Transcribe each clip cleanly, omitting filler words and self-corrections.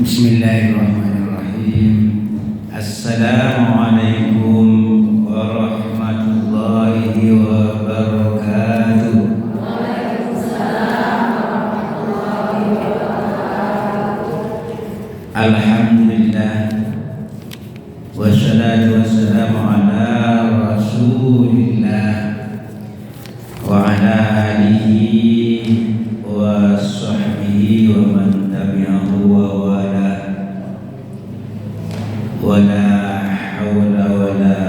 Bismillahirrahmanirrahim. Assalamualaikum warahmatullahi wabarakatuh. Alhamdulillah, wassalatu wassalamu ala rasulillah wa ala alihi wa sahbihi wa man tabi'ahu wa wala wa la hawla wa la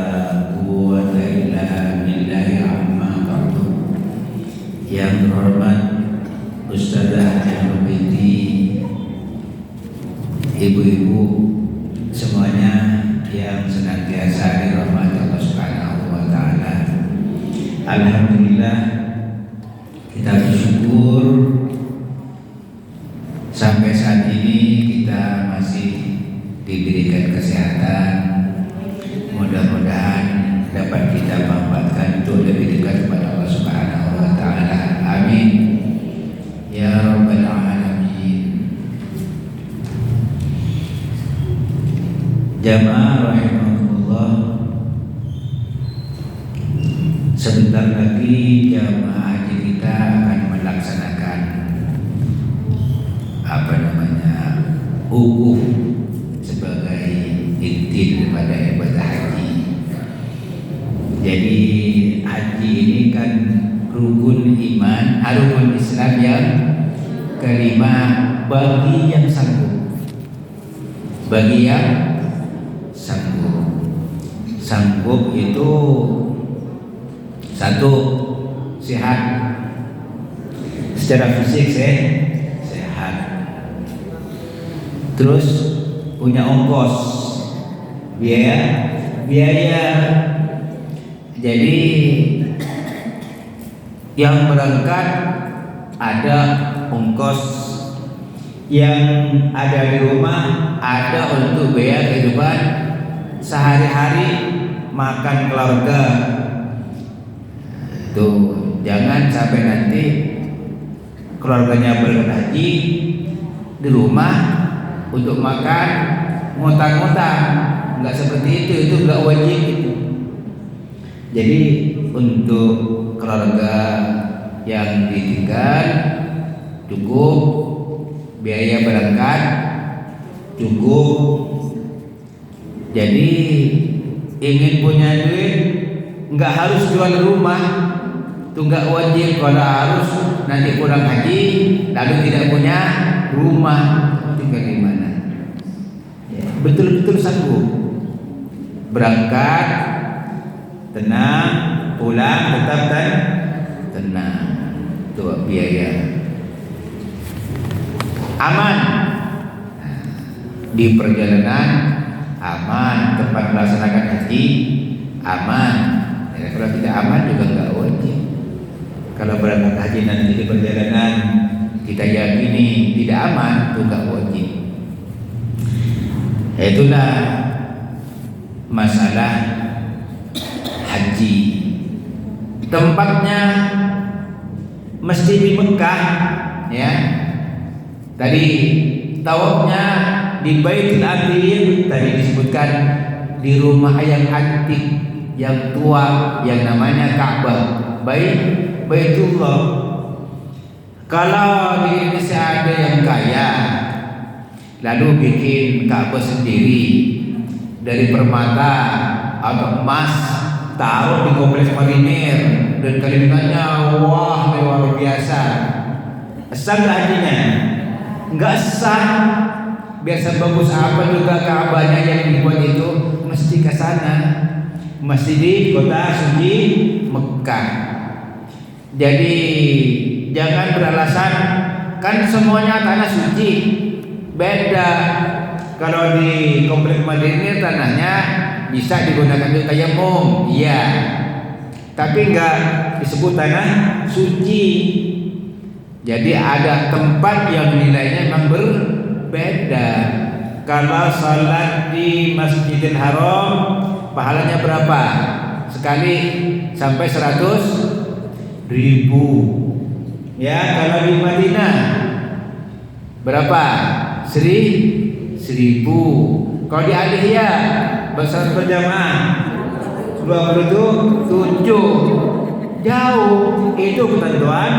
quwwata illa billahi amma ba'du. Yang terhormat Ustazah Ahlul Baiti, ibu-ibu semuanya yang senantiasa dirahmati Allah Subhanahu wa taala. Alhamdulillah, kita bersyukur sampai saat ini kita masih diberikan kesehatan. Mudah-mudahan dapat kita manfaatkan untuk lebih dekat kepada Allah Subhanahu wa taala. Amin ya rabbal alamin. Jamaah rahimahullah, sebentar lagi jamaah haji kita akan melaksanakan wukuf sebagai inti daripada ibadah haji. Jadi haji ini kan rukun iman, rukun Islam yang kelima bagi yang sanggup. Bagi yang sanggup itu satu, sehat secara fisik, sehat, terus punya ongkos biaya. Jadi yang berangkat ada ongkos, yang ada di rumah ada untuk biaya kehidupan sehari-hari, makan keluarga. Tuh, jangan sampai nanti keluarganya berangkat haji, di rumah untuk makan ngutang-ngutang. Enggak seperti itu enggak wajib itu. Jadi untuk keluarga yang ditinggal cukup, biaya berangkat cukup. Jadi ingin punya duit enggak harus jual rumah, itu enggak wajib. Kalau harus nanti pulang haji lalu tidak punya rumah, tinggal di mana? Ya, betul-betul sanggup berangkat, tenang, pulang tetap tenang. Itu biaya aman di perjalanan, aman tempat melaksanakan haji, aman. Ya, kalau tidak aman juga enggak wajib. Kalau berangkat haji nanti di perjalanan kita yakini tidak aman, itu enggak wajib. Itulah masalah haji. Tempatnya mesti di Mekah, ya. Tadi tawafnya di Baitul Atiq, tadi disebutkan di rumah yang antik, yang tua, yang namanya Ka'bah, Baitullah. Kalau di Indonesia ada yang kaya lalu bikin Ka'bah sendiri dari permata atau emas, taruh di kompleks marinir dan kalimatnya wah luar biasa, sah nggak hajinya? Nggak sah. Biasa bagus apa juga Ka'bahnya yang dibuat itu, mesti ke sana, mesti di kota suci Mekah. Jadi jangan beralasan kan semuanya tanah suci. Beda. Kalau di kompleks Madinah tanahnya bisa digunakan untuk tayamum, iya. Tapi enggak disebut tanah suci. Jadi ada tempat yang nilainya memang berbeda. Kalau salat di Masjidil Haram pahalanya berapa? Sekali sampai 100.000. Ya, kalau di Madinah berapa? 1.000. 1000. Kalau di Aliyah bersalat berjamaah 27. Jauh. Itu ketentuan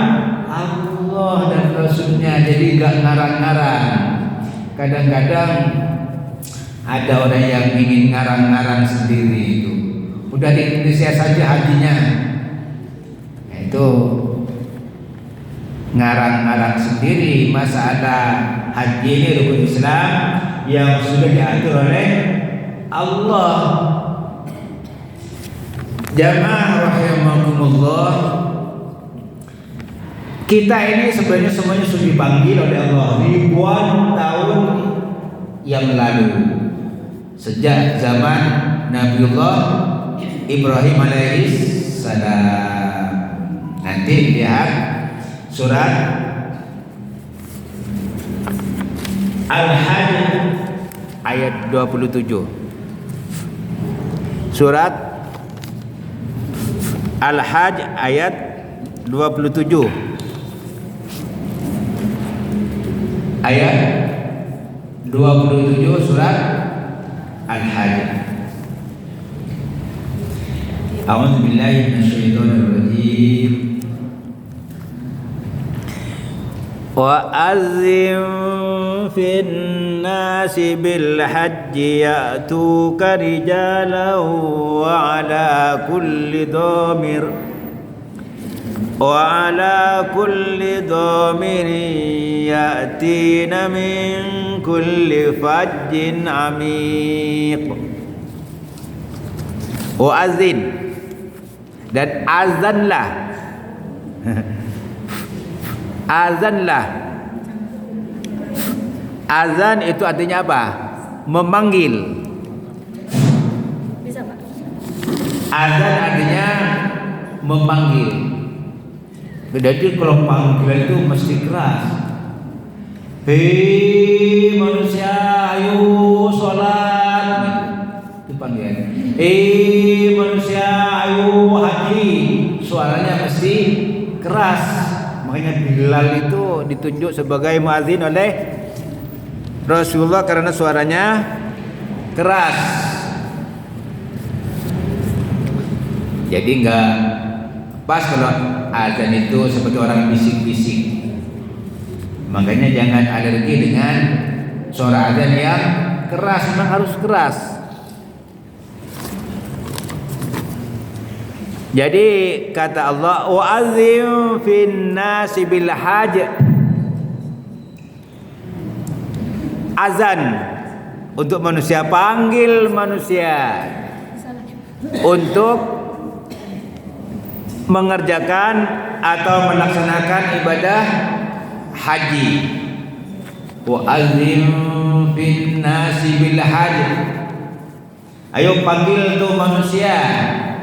Allah dan Rasulnya. Jadi gak ngarang-ngarang. Kadang-kadang ada orang yang ingin ngarang-ngarang sendiri itu. Udah di Indonesia saja hajinya. Itu ngarang-ngarang sendiri. Masalah haji ini rukun Islam yang sudah diatur oleh Allah. Jamaah rahimakumullah, kita ini sebenarnya semuanya sudah dipanggil oleh Allah ribuan tahun yang lalu, sejak zaman Nabiullah Ibrahim alaihissalam. Nanti lihat surat Al-Hajj ayat 27. Surat Al-Hajj ayat 27. Ayat 27 surat Al-Hajj. A'udzu billahi minasyaitonir rajim. Wa azzim fin nasi bil hajji ya'tuka rijalan wa ala kulli dhamir ya'tina min kulli fajjin amiq. Wa azin, dan azanlah. Azanlah. Azan itu artinya apa? Memanggil. Bisa, Pak? Azan artinya memanggil. Jadi kalau panggilan itu mesti keras. Hei manusia, ayo sholat. Itu panggilan. Hei manusia, ayo haji. Suaranya mesti keras. Makanya Bilal itu ditunjuk sebagai muadzin oleh Rasulullah karena suaranya keras. Jadi enggak pas kalau azan itu seperti orang bisik-bisik. Makanya jangan alergi dengan suara azan yang keras, memang harus keras. Jadi kata Allah, wa'azim fin nasi bil hajj. Azan untuk manusia, panggil manusia untuk mengerjakan atau melaksanakan ibadah haji. Wa'azim fin nasi bil hajj. Ayo panggil tuh manusia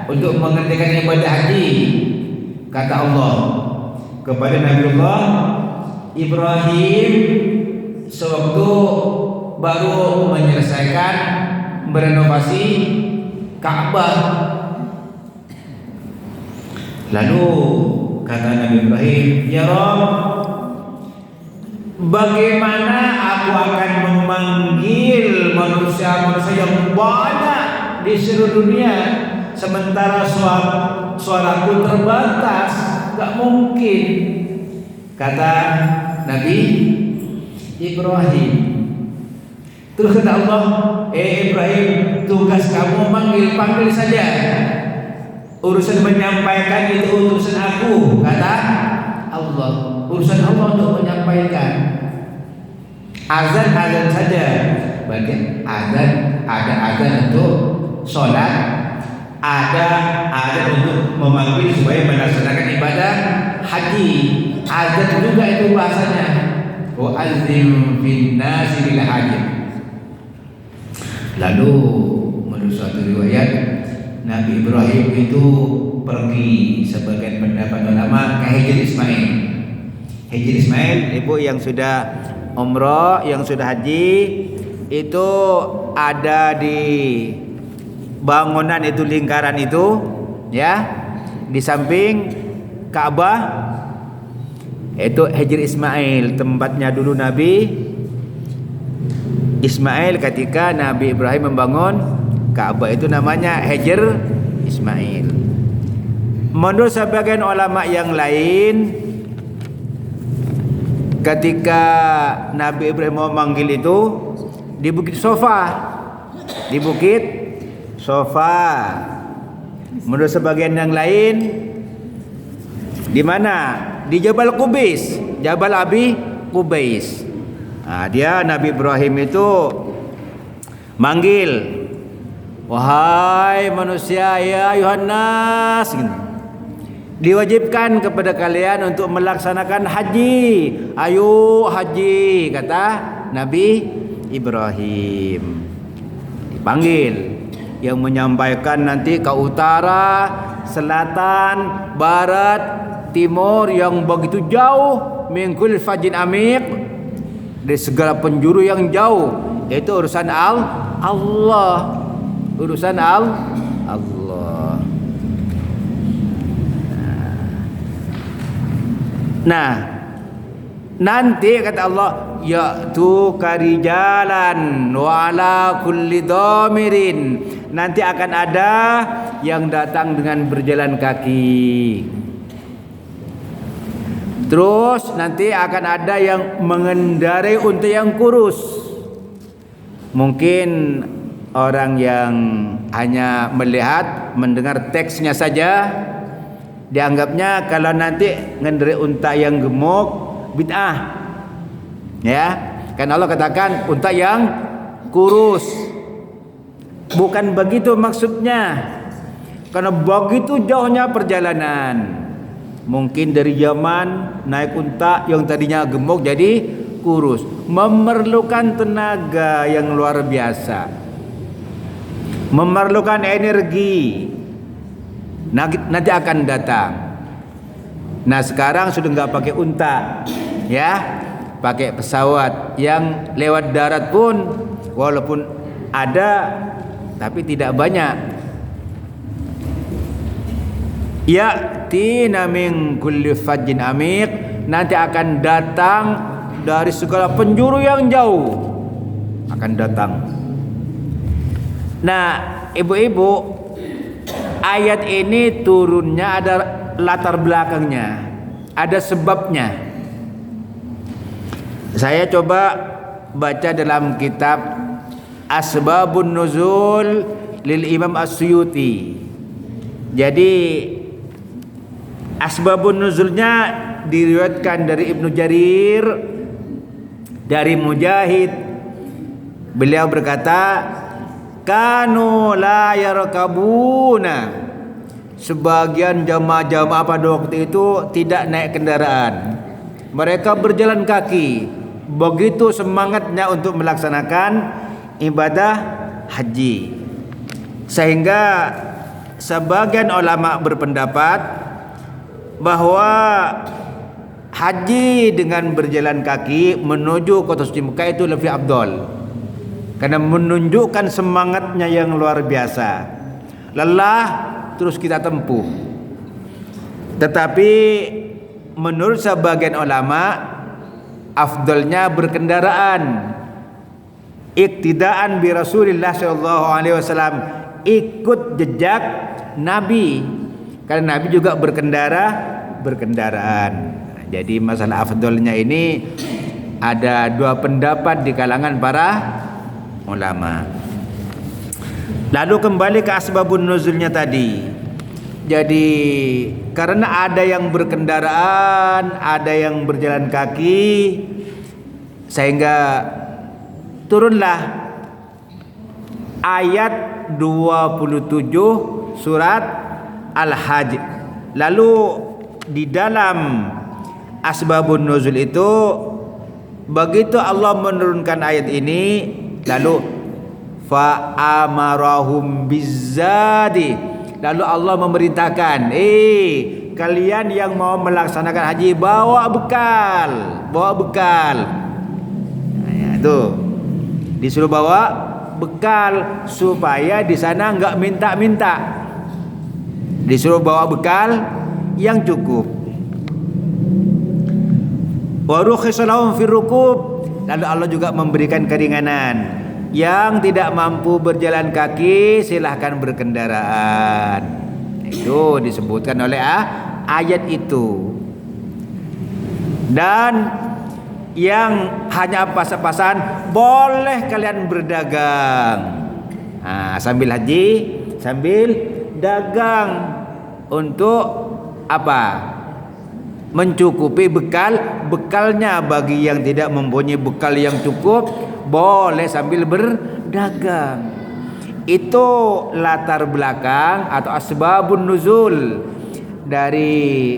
untuk mengerjakan ibadah haji, kata Allah kepada Nabiullah Ibrahim sewaktu baru menyelesaikan merenovasi Ka'bah. Lalu kata Nabi Ibrahim, ya Rabb, bagaimana aku akan memanggil manusia-manusia yang banyak di seluruh dunia sementara suaraku terbatas? Gak mungkin, kata Nabi Ibrahim. Terus kata Allah, Ibrahim, tugas kamu panggil saja. Urusan menyampaikan itu urusan aku, kata Allah. Urusan Allah untuk menyampaikan. Azan saja. Bagian azan, ada azan untuk sholat, ada untuk memanggil supaya melaksanakan ibadah haji. Azan juga itu bahasanya. Wa azim fin nasi bil haji. Lalu menurut suatu riwayat, Nabi Ibrahim itu pergi, sebagian pendapat ulama, ke Hijr Ismail. Hijr Ismail, ibu yang sudah umrah, yang sudah haji, itu ada di bangunan itu, lingkaran itu, ya, di samping Ka'bah. Itu Hijr Ismail, tempatnya dulu Nabi Ismail ketika Nabi Ibrahim membangun Ka'bah, itu namanya Hajar Ismail. Menurut sebagian ulama yang lain, ketika Nabi Ibrahim mau manggil itu di Bukit Sofa. Di Bukit Sofa. Menurut sebagian yang lain di mana? Di Jabal Qubais, Jabal Abi Qubais. Nah, dia Nabi Ibrahim itu manggil, wahai manusia, ya Yohanes, diwajibkan kepada kalian untuk melaksanakan haji. Ayo haji, kata Nabi Ibrahim. Dipanggil, yang menyampaikan nanti ke utara, selatan, barat, timur, yang begitu jauh, mingkul fajin amik, dari segala penjuru yang jauh, yaitu urusan Allah, urusan Allah. Nah, nanti kata Allah, ya'tu karijalan wa ala kulli dhamirin, nanti akan ada yang datang dengan berjalan kaki. Terus nanti akan ada yang mengendarai unta yang kurus. Mungkin orang yang hanya melihat, mendengar teksnya saja, dianggapnya kalau nanti mengendarai unta yang gemuk bid'ah. Ya, kan Allah katakan unta yang kurus. Bukan begitu maksudnya. Karena begitu jauhnya perjalanan. Mungkin dari zaman naik unta yang tadinya gemuk jadi kurus, memerlukan tenaga yang luar biasa, memerlukan energi. Nanti akan datang. Nah, sekarang sudah nggak pakai unta, ya, pakai pesawat. Yang lewat darat pun walaupun ada, tapi tidak banyak. Ya'tina min kulli fajjin amiq, nanti akan datang dari segala penjuru yang jauh, akan datang. Nah, ibu-ibu, ayat ini turunnya ada latar belakangnya, ada sebabnya. Saya coba baca dalam kitab Asbabun Nuzul lil Imam As-Suyuti. Jadi asbabun nuzulnya diriwayatkan dari Ibnu Jarir, dari Mujahid. Beliau berkata, kanu la yarkabuna, sebagian jamaah-jamaah pada waktu itu tidak naik kendaraan, mereka berjalan kaki. Begitu semangatnya untuk melaksanakan ibadah haji, sehingga sebagian ulama berpendapat bahwa haji dengan berjalan kaki menuju kota suci Mekah itu lebih afdal, karena menunjukkan semangatnya yang luar biasa. Lelah terus kita tempuh. Tetapi menurut sebagian ulama, afdalnya berkendaraan, iktidaan bi Rasulillah sallallahu alaihi wasallam, ikut jejak Nabi, karena Nabi juga berkendaraan. Jadi masalah afdalnya ini ada dua pendapat di kalangan para ulama. Lalu kembali ke asbabun nuzulnya tadi. Jadi karena ada yang berkendaraan, ada yang berjalan kaki, sehingga turunlah ayat 27 surat Al-Hajj. Lalu di dalam asbabun nuzul itu, begitu Allah menurunkan ayat ini, lalu fa amarahum bizzadi, lalu Allah memerintahkan, kalian yang mau melaksanakan haji bawa bekal. Nah, ya, tuh disuruh bawa bekal supaya di sana enggak minta-minta. Disuruh bawa bekal yang cukup. Wa rukhisa lahum fi rukub, lalu Allah juga memberikan keringanan. Yang tidak mampu berjalan kaki silahkan berkendaraan. Itu disebutkan oleh ayat itu. Dan yang hanya pas-pasan boleh kalian berdagang. Sambil haji, sambil dagang untuk apa? Mencukupi bekalnya. Bagi yang tidak mempunyai bekal yang cukup, boleh sambil berdagang. Itu latar belakang atau asbabun nuzul dari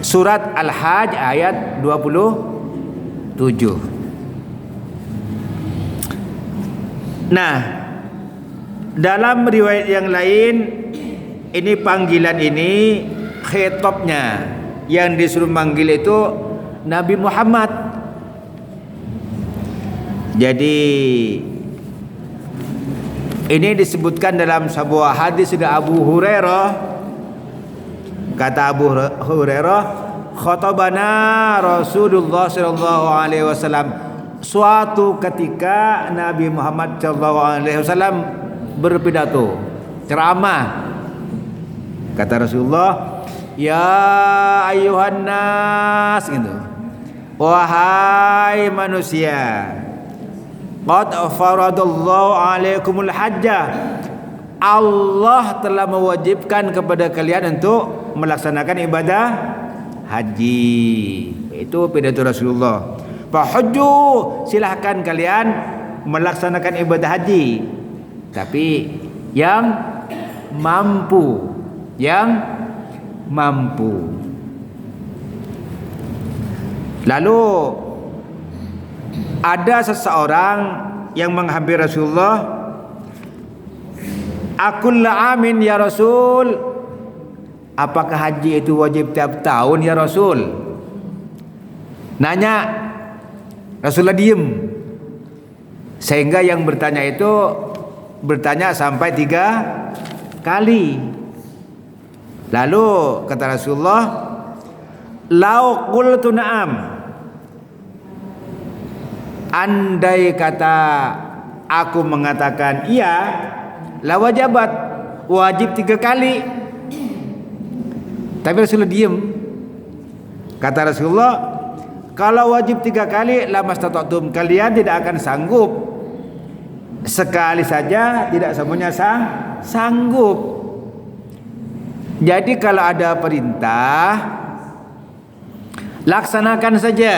surat Al-Hajj ayat 27. Nah, dalam riwayat yang lain, ini panggilan ini khitabnya yang disuruh manggil itu Nabi Muhammad. Jadi ini disebutkan dalam sebuah hadis dari Abu Hurairah. Kata Abu Hurairah, khatabana Rasulullah sallallahu alaihi wasallam. Suatu ketika Nabi Muhammad sallallahu alaihi wasallam berpidato, ceramah. Kata Rasulullah, ya ayuhan nas, gitu. Wahai manusia, qad faradallahu alaikumul hajjah. Allah telah mewajibkan kepada kalian untuk melaksanakan ibadah haji. Itu pidato Rasulullah. Fahujju, silahkan kalian melaksanakan ibadah haji. Tapi yang mampu, Lalu ada seseorang yang menghampiri Rasulullah, "Akulla amin ya Rasul." Apakah haji itu wajib tiap tahun ya Rasul? Nanya. Rasulullah diem. Sehingga yang bertanya itu bertanya sampai 3 kali. Lalu kata Rasulullah, "Lau qultu na'am." Andai kata aku mengatakan iya, la wajabat, wajib 3 kali. Tapi Rasulullah diem. Kata Rasulullah, kalau wajib 3 kali, lamastata'tum, kalian tidak akan sanggup. Sekali saja tidak semuanya sanggup. Jadi kalau ada perintah, laksanakan saja.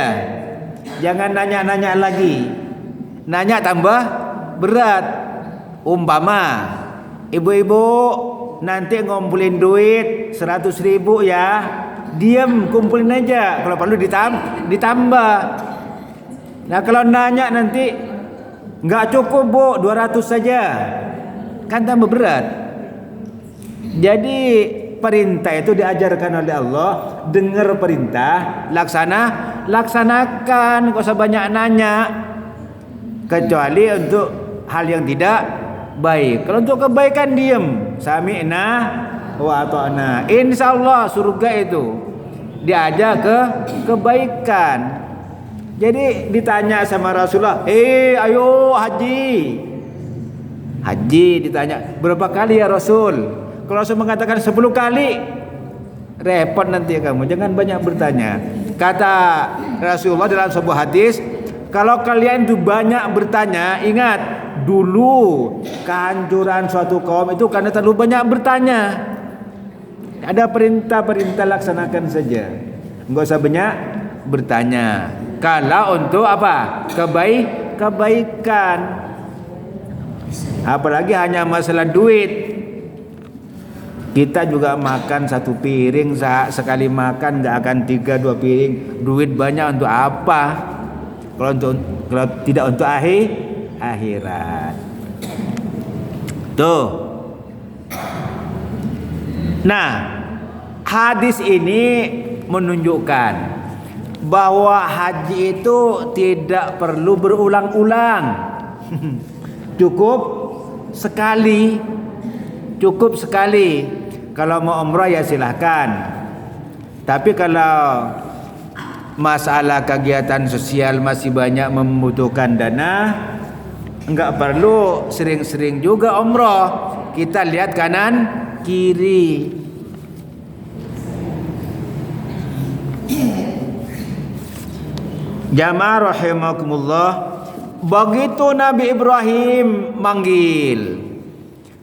Jangan nanya-nanya lagi. Nanya tambah berat. Umpama ibu-ibu nanti ngumpulin duit 100.000 ya, diam, kumpulin aja. Kalau perlu ditambah. Nah kalau nanya nanti nggak cukup bu, 200 saja, kan tambah berat. Jadi perintah itu diajarkan oleh Allah. Dengar perintah, laksanakan, gak usah banyak nanya. Kecuali untuk hal yang tidak baik. Kalau untuk kebaikan diam. Sami'na wa ata'na. Insyaallah surga itu diajak ke kebaikan. Jadi ditanya sama Rasulullah, ayo haji. Haji ditanya, berapa kali ya Rasul? Kalau Rasul mengatakan 10 kali, repot nanti kamu, jangan banyak bertanya. Kata Rasulullah dalam sebuah hadis, kalau kalian itu banyak bertanya, ingat dulu kehancuran suatu kaum itu karena terlalu banyak bertanya. Ada perintah-perintah, laksanakan saja, enggak usah banyak bertanya. Kalau untuk apa? Kebaikan. Apalagi hanya masalah duit. Kita juga makan 1 piring, sekali makan nggak akan 3-2 piring. Duit banyak untuk apa? Kalau tidak untuk akhirat. Tuh. Nah, hadis ini menunjukkan bahwa haji itu tidak perlu berulang-ulang. Cukup sekali. Kalau mau umrah ya silahkan. Tapi kalau masalah kegiatan sosial masih banyak membutuhkan dana, enggak perlu sering-sering juga umroh. Kita lihat kanan kiri. Jamaah rahimakumullah, begitu Nabi Ibrahim manggil,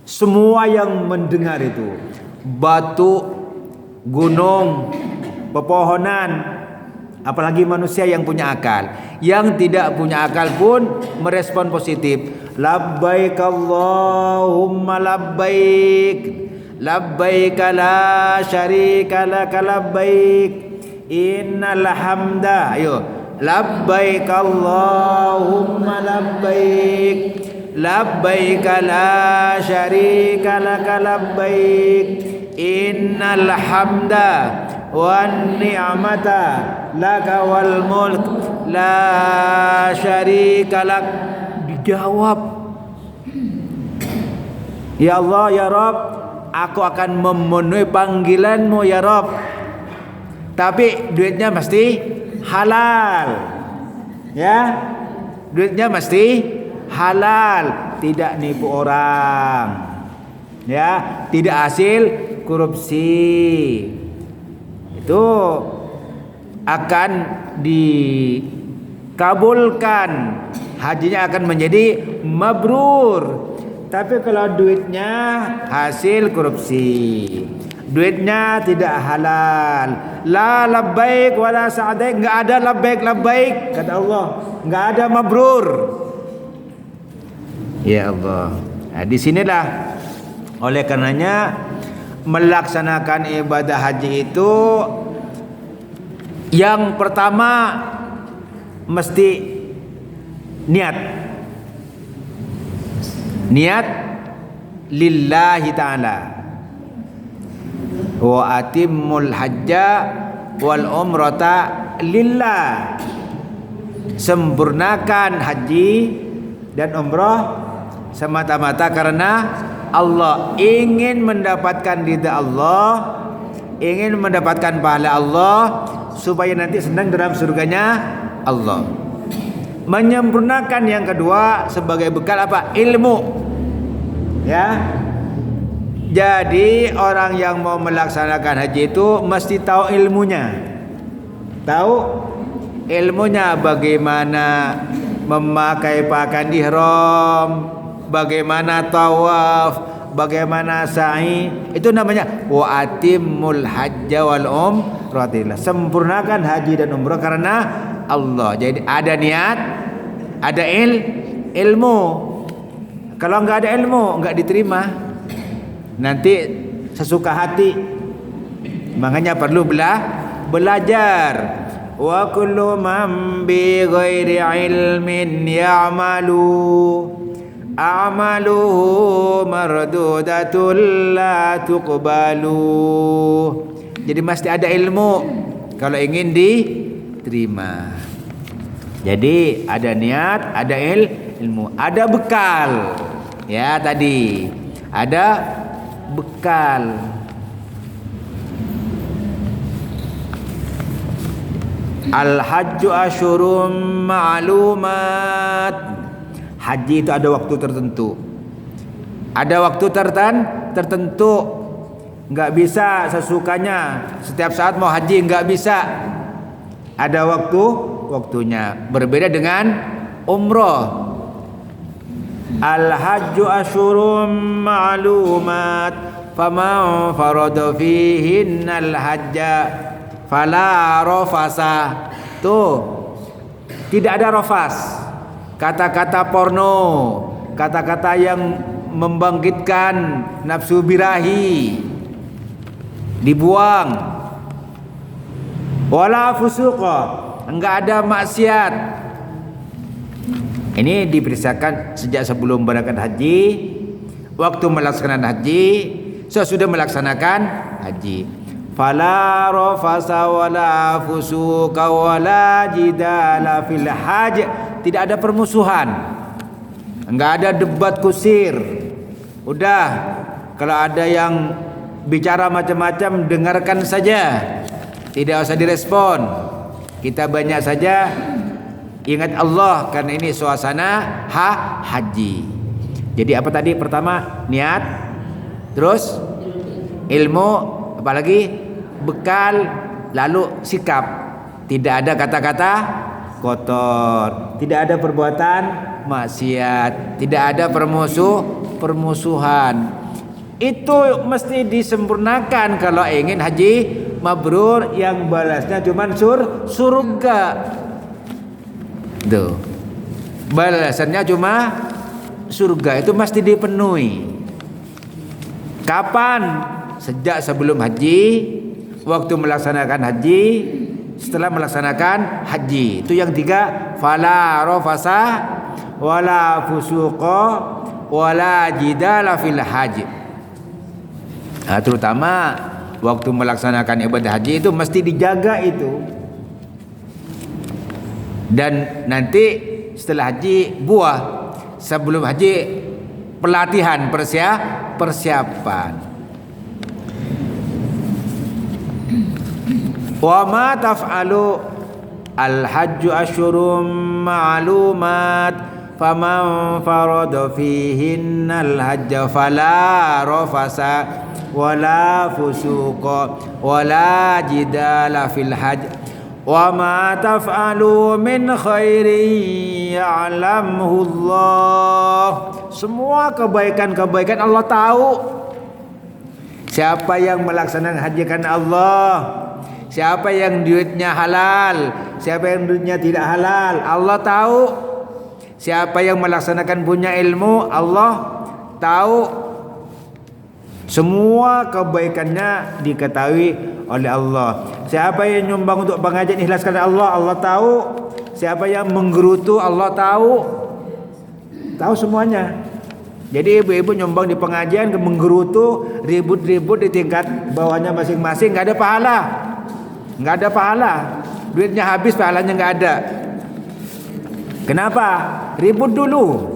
semua yang mendengar itu, batu, gunung, pepohonan, apalagi manusia yang punya akal. Yang tidak punya akal pun merespon positif. Labbaik Allahumma labbaik, labbaik la syarika laka labbaik, innal hamda. Ayo, labbaik Allahumma labbaik, labbaik la syarika laka labbaik, innal hamda wan ni'mata laka wal mulk la syarika lak. Dijawab, ya Allah ya Rabb, aku akan memenuhi panggilanmu ya Rabb, tapi duitnya mesti halal, ya, duitnya mesti halal, tidak nipu orang, ya, tidak hasil korupsi. Itu akan dikabulkan, hajinya akan menjadi mabrur. Tapi kalau duitnya hasil korupsi, duitnya tidak halal, la labbaik wala sa'daik, enggak ada labbaik labbaik kata Allah, enggak ada mabrur. Ya Allah. Nah, di sinilah oleh karenanya melaksanakan ibadah haji itu yang pertama mesti niat lillahi ta'ala. Wa atimmul hajja wal umrata lillah. Sempurnakan haji dan umrah semata-mata karena Allah, ingin mendapatkan ridha Allah, ingin mendapatkan pahala Allah, supaya nanti senang dalam surganya Allah. Menyempurnakan yang kedua sebagai bekal apa? Ilmu. Ya. Jadi orang yang mau melaksanakan haji itu mesti tahu ilmunya. Tahu ilmunya, bagaimana memakai pakaian ihram, bagaimana tawaf, bagaimana sa'i. Itu namanya wa atimmul hajja wal umrata. Sempurnakan haji dan umrah karena Allah. Jadi ada niat, ada ilmu. Kalau enggak ada ilmu, enggak diterima. Nanti sesuka hati. Makanya perlu belajar. Wa kullu man bi ghairi ilmin ya'malu a'maluhu mardudatul la tuqbalu. Jadi mesti ada ilmu kalau ingin diterima. Jadi ada niat, ada ilmu, ada bekal. Ya tadi ada bekal. Al-hajju asyurum ma'lumat. Haji itu ada waktu tertentu. Ada waktu tertentu. Enggak bisa sesukanya setiap saat mau haji, enggak bisa. Ada waktunya. Berbeda dengan umrah. Al-hajju asyurum ma'lumat, faman farada fihinnal hajja fala rafasa. Tuh, tidak ada rafas. Kata-kata porno, kata-kata yang membangkitkan nafsu birahi dibuang. Wala fusuqa, enggak ada maksiat. Ini diperiksakan sejak sebelum berangkat haji, waktu melaksanakan haji, sesudah melaksanakan haji. Fala rafasa wala fusuqa wala jidala fil hajj. Tidak ada permusuhan, enggak ada debat kusir. Udah, kalau ada yang bicara macam-macam dengarkan saja, tidak usah direspon. Kita banyak saja ingat Allah karena ini suasana haji. Jadi apa tadi? Pertama niat, terus ilmu, apalagi bekal, lalu sikap. Tidak ada kata-kata kotor, tidak ada perbuatan maksiat, tidak ada permusuhan. Itu mesti disempurnakan kalau ingin haji mabrur yang balasnya cuma surga. Tuh. Balasannya cuma surga, itu mesti dipenuhi. Kapan? Sejak sebelum haji, waktu melaksanakan haji, setelah melaksanakan haji. Itu yang tiga, fala rafasa wala fusuqa wala jidala fil haji. Nah, terutama waktu melaksanakan ibadah haji itu mesti dijaga itu. Dan nanti setelah haji buah, sebelum haji pelatihan, persiapan. Wa ma taf'alu al-hajju asyurum ma'lumat faman farada fihinna al-hajja fala rafasa wala fusuqa wala jidala fil hajj wa ma taf'alu min khairin ya'lamuhu Allah. Semua kebaikan-kebaikan Allah tahu. Siapa yang melaksanakan haji karena Allah, siapa yang duitnya halal, siapa yang duitnya tidak halal, Allah tahu. Siapa yang melaksanakan punya ilmu, Allah tahu. Semua kebaikannya diketahui oleh Allah. Siapa yang nyumbang untuk pengajian ikhlas karena Allah, Allah tahu. Siapa yang menggerutu, Allah tahu. Tahu semuanya. Jadi ibu-ibu nyumbang di pengajian, menggerutu, ribut-ribut di tingkat bawahnya masing-masing, nggak ada pahala. Nggak ada pahala. Duitnya habis, pahalanya nggak ada. Kenapa? Ribut dulu.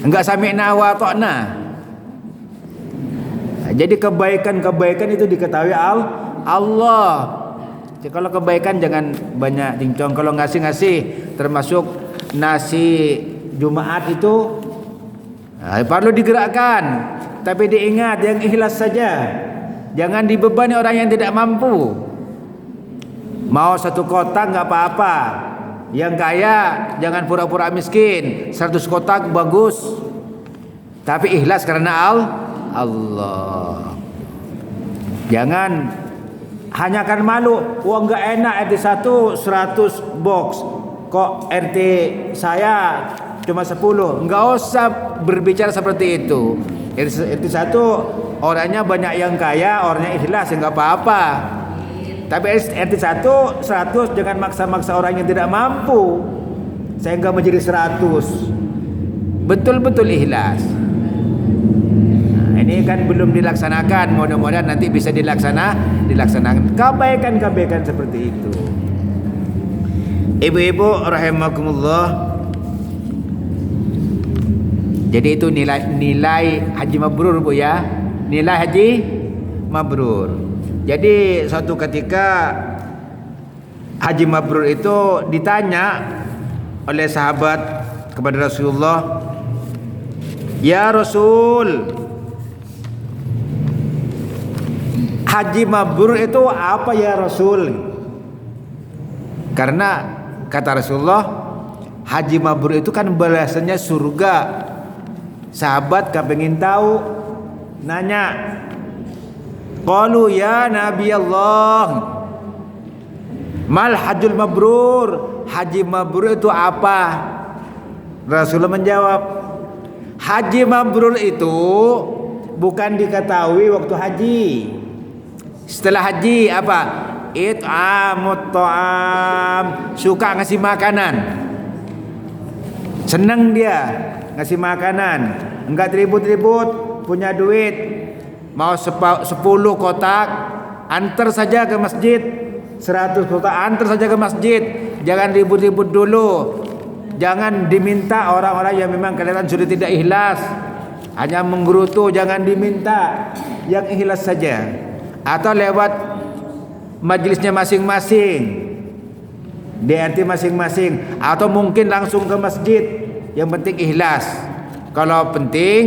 Enggak sami'na wa ta'na. Jadi kebaikan-kebaikan itu diketahui Allah. Jadi kalau kebaikan jangan banyak cincong. Kalau ngasih-ngasih, termasuk nasi Jumat itu perlu digerakkan. Tapi diingat yang ikhlas saja. Jangan dibebani orang yang tidak mampu. Mau 1 kotak nggak apa-apa. Yang kaya jangan pura-pura miskin. 100 kotak bagus. Tapi ikhlas karena Allah. Jangan hanya kan malu. Wah nggak enak RT 1 100 box. Kok RT saya cuma 10. Nggak usah berbicara seperti itu. RT 1 orangnya banyak yang kaya, orangnya ikhlas, ya nggak apa-apa. Tapi RT 1 100 jangan maksa-maksa orang yang tidak mampu sehingga menjadi 100. Betul-betul ikhlas. Nah, ini kan belum dilaksanakan. Mudah-mudahan nanti bisa dilaksanakan. Kebaikan-kebaikan seperti itu. Ibu-ibu rahimakumullah. Jadi itu nilai haji mabrur, Bu ya. Nilai haji mabrur. Jadi suatu ketika haji mabrur itu ditanya oleh sahabat kepada Rasulullah, "Ya Rasul, haji mabrur itu apa ya Rasul?" Karena kata Rasulullah, haji mabrur itu kan balasannya surga. Sahabat kepengin tahu, nanya, qalu ya Nabi Allah, mal hajjul mabrur, haji mabrur itu apa? Rasulullah menjawab, haji mabrur itu bukan diketahui waktu haji. Setelah haji apa? It'amut ta'am, suka ngasih makanan. Senang dia ngasih makanan, enggak ribut-ribut, punya duit, mau 10 kotak, antar saja ke masjid. 100 kotak, antar saja ke masjid. Jangan ribut-ribut dulu. Jangan diminta orang-orang yang memang kelihatan sudah tidak ikhlas, hanya menggerutu, jangan diminta. Yang ikhlas saja. Atau lewat majelisnya masing-masing. di RT masing-masing, atau mungkin langsung ke masjid. Yang penting ikhlas. Kalau penting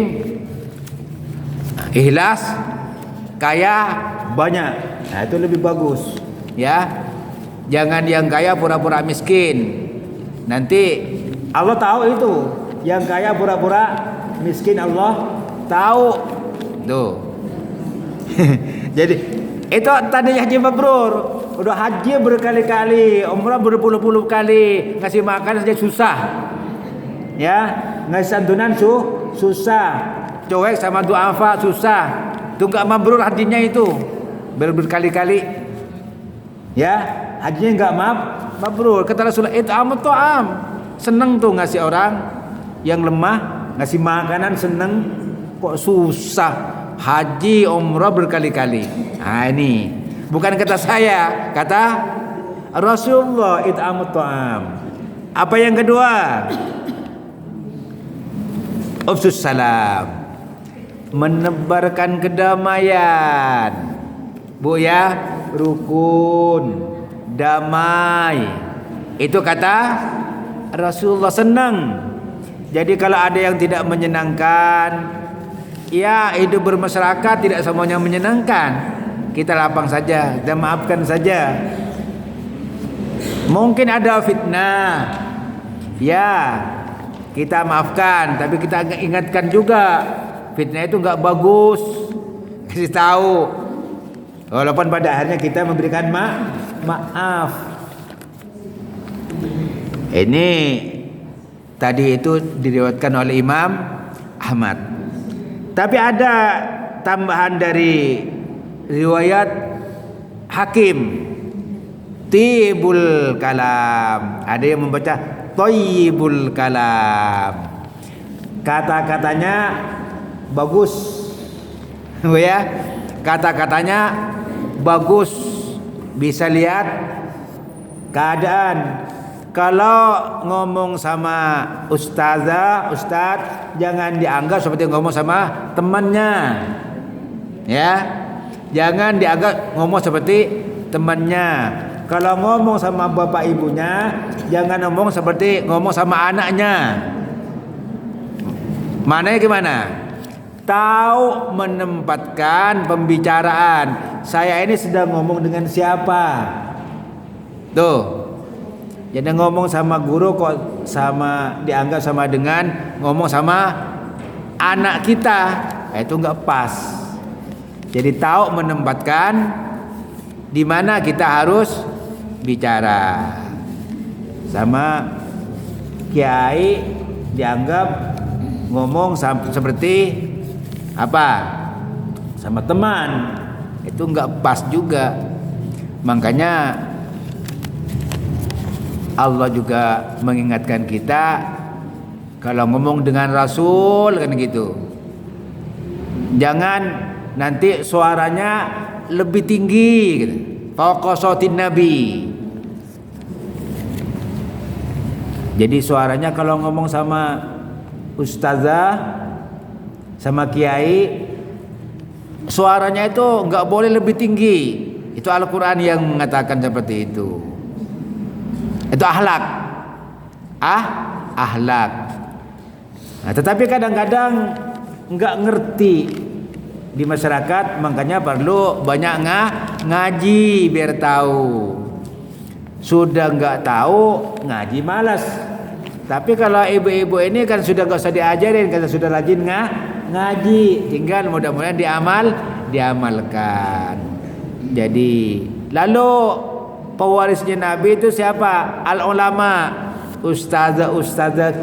ikhlas, kaya banyak, nah itu lebih bagus ya. Jangan yang kaya pura-pura miskin. Nanti Allah tahu itu, yang kaya pura-pura miskin Allah tahu tuh. Jadi itu tadinya haji mabrur, udah haji berkali-kali, umrah berpuluh-puluh kali, ngasih makan saja susah ya, ngasih santunan susah, cuek sama duafa susah. Itu enggak mabrur hajinya itu, berkali-kali ya, hajinya enggak mabrur. Kata Rasulullah, it'amut ta'am, seneng tuh ngasih orang yang lemah, ngasih makanan seneng, kok susah haji umrah berkali-kali. Nah ini bukan kata saya, kata Rasulullah, it'amut ta'am. Apa yang kedua? Ufsus salam, menebarkan kedamaian. Bu ya, rukun, damai. Itu kata Rasulullah, senang. Jadi kalau ada yang tidak menyenangkan, ya hidup bermasyarakat tidak semuanya menyenangkan. Kita lapang saja dan maafkan saja. Mungkin ada fitnah, ya kita maafkan, tapi kita ingatkan juga, fitnah itu nggak bagus, kasih tahu. Walaupun pada akhirnya kita memberikan maaf. Ini tadi itu diriwayatkan oleh Imam Ahmad. Tapi ada tambahan dari riwayat Hakim, tibul kalam. Ada yang membaca thayyibul kalam. Kata-katanya bagus. Ya, kata-katanya bagus, bisa lihat keadaan. Kalau ngomong sama ustazah, ustaz, jangan dianggap seperti ngomong sama temannya. Ya, jangan dianggap ngomong seperti temannya. Kalau ngomong sama bapak ibunya, jangan ngomong seperti ngomong sama anaknya. Mananya gimana? Tahu menempatkan pembicaraan. Saya ini sedang ngomong dengan siapa? Tuh. Jadi ngomong sama guru kok sama dianggap sama dengan ngomong sama anak kita. Nah, itu enggak pas. Jadi tahu menempatkan di mana kita harus bicara. Sama kiai dianggap ngomong seperti apa? Sama teman. Itu enggak pas juga. Makanya Allah juga mengingatkan kita kalau ngomong dengan Rasul kan gitu. Jangan nanti suaranya lebih tinggi gitu. Fauqa sautin Nabi. Jadi suaranya kalau ngomong sama ustazah, sama kiai, suaranya itu enggak boleh lebih tinggi. Itu Al-Qur'an yang mengatakan seperti itu. Itu akhlak. Akhlak. Nah, tetapi kadang-kadang enggak ngerti di masyarakat, makanya perlu banyak ngaji biar tahu. Sudah enggak tahu, ngaji malas. Tapi kalau ibu-ibu ini kan sudah enggak usah diajarin, karena sudah rajin ngaji, tinggal mudah-mudahan diamalkan. Jadi, lalu pewarisnya Nabi itu siapa? Al-ulama, ustazah,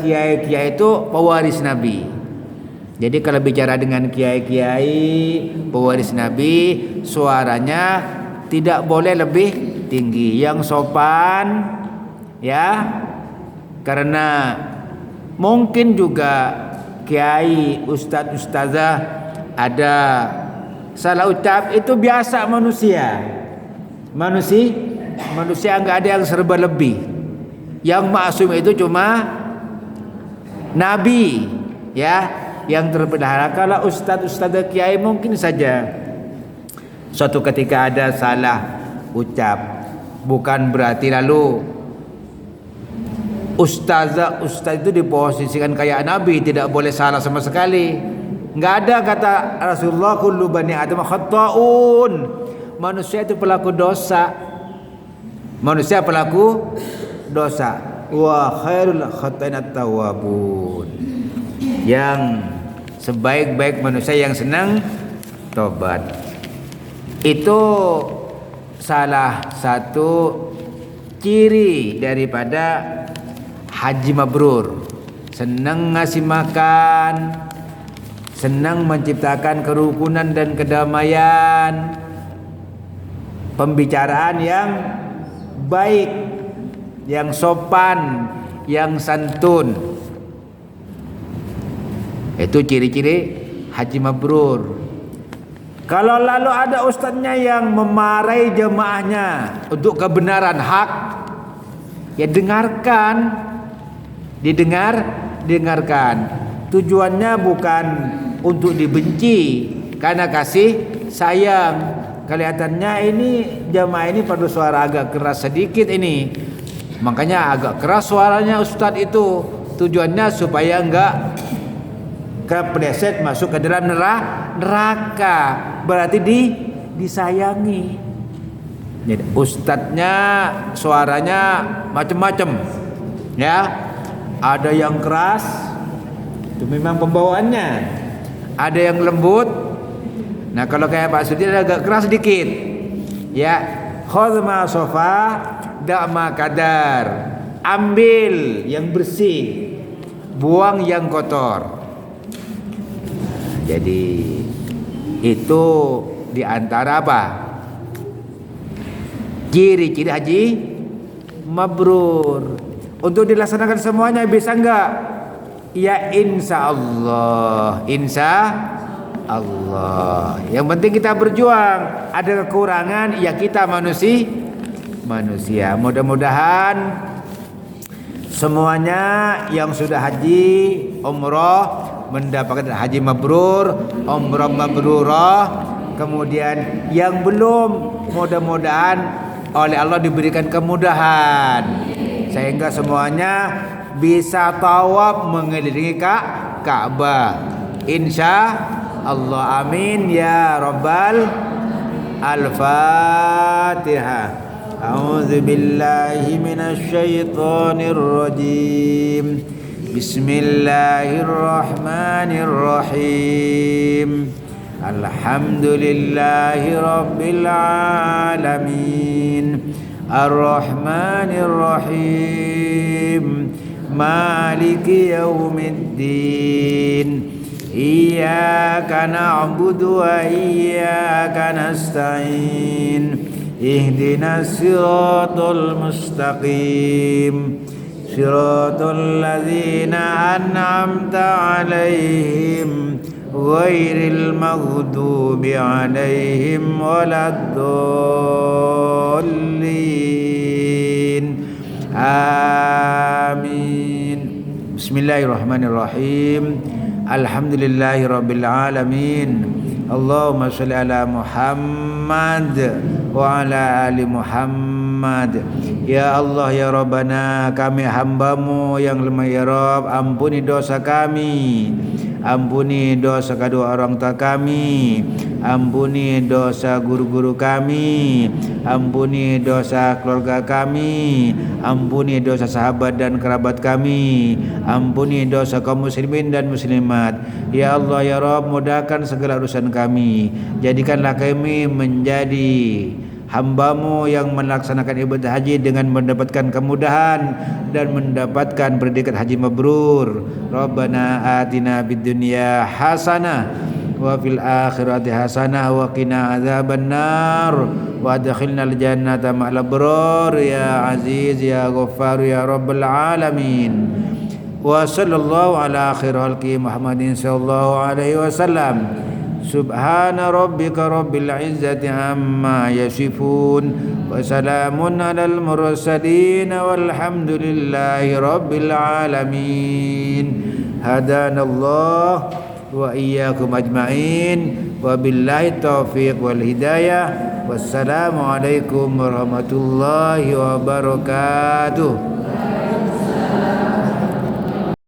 kiai-kiai itu pewaris Nabi. Jadi kalau bicara dengan kiai-kiai, pewaris Nabi, suaranya tidak boleh lebih tinggi, yang sopan, ya. Karena mungkin juga kiai, ustazah ada salah ucap, itu biasa manusia enggak ada yang serba lebih. Yang maksum itu cuma Nabi, ya, yang terpelihara. Kalau ustaz kiai mungkin saja suatu ketika ada salah ucap, bukan berarti lalu ustaz itu diposisikan kayak Nabi, tidak boleh salah sama sekali. Enggak ada kata Rasulullah kullu bani Adam khata'un. Manusia itu pelaku dosa. Manusia pelaku dosa. Wa khairul khata'in at-tawwabun. Yang sebaik-baik manusia yang senang tobat. Itu salah satu ciri daripada haji mabrur. Senang ngasih makan, senang menciptakan kerukunan dan kedamaian, pembicaraan yang baik, yang sopan, yang santun. Itu ciri-ciri haji mabrur. Kalau lalu ada ustadznya yang memarahi jemaahnya untuk kebenaran hak, ya dengarkan. Tujuannya bukan untuk dibenci, karena kasih sayang. Kelihatannya ini jemaah ini pada suara agak keras sedikit ini, makanya agak keras suaranya ustadz itu. Tujuannya supaya enggak kepleset masuk ke dalam neraka. Berarti disayangi. Jadi ustadznya suaranya macam-macam, ya. Ada yang keras, itu memang pembawaannya. Ada yang lembut. Nah kalau kayak Pak Sudi agak keras dikit, ya. Khudh ma sofa, da' ma kadar. Ambil yang bersih, buang yang kotor. Jadi itu diantara apa? Ciri-ciri haji mabrur. Untuk dilaksanakan semuanya bisa enggak? Ya insya Allah. Yang penting kita berjuang. Ada kekurangan, ya kita manusia. Mudah-mudahan semuanya yang sudah haji, umroh mendapatkan haji mabrur, umrah mabrurah. Kemudian yang belum, mudah-mudahan oleh Allah diberikan kemudahan sehingga semuanya bisa tawaf mengelilingi Ka'bah. Insya Allah, amin ya rabbal. Al-Fatihah. A'udzu billahi minasy syaithanir rajim. Bismillahirrahmanirrahim. Alhamdulillahi rabbil alamin. Ar-Rahmanir-Rahim. Maliki yaumiddin. Iyyaka na'budu wa iyyaka nasta'in. Ihdinas siratal mustaqim. Siratal ladzina an'amta 'alaihim ghairil maghdubi 'alaihim waladdallin. Amin. Bismillahirrahmanirrahim. Alhamdulillahirabbil alamin. Allahumma shalli ala Muhammad wa ala ali Muhammad. Ya Allah ya Rabbana, kami hamba-Mu yang lemah ya Rabb, ampuni dosa kami. Ampuni dosa kedua orang tua kami, ampuni dosa guru-guru kami, ampuni dosa keluarga kami, ampuni dosa sahabat dan kerabat kami, ampuni dosa kaum muslimin dan muslimat. Ya Allah ya Rabb, mudahkan segala urusan kami. Jadikanlah kami menjadi hamba-Mu yang melaksanakan ibadah haji dengan mendapatkan kemudahan dan mendapatkan predikat haji mabrur. Rabbana atina fid dunya hasanah wa fil akhirati hasanah wa qina adzabannar wa adkhilnal jannata ma'al abrar ya aziz ya ghaffar ya rabbal alamin. Wa sallallahu ala khairil khalqi Muhammadin sallallahu alaihi wasallam. Subhana rabbika rabbil izzati amma yasifun wa salamun alal mursalin walhamdulillahi rabbil alamin. Hadanallah wa iyyakum ajma'in wa billahi taufiq wal hidayah. Wassalamu alaikum warahmatullahi wabarakatuh.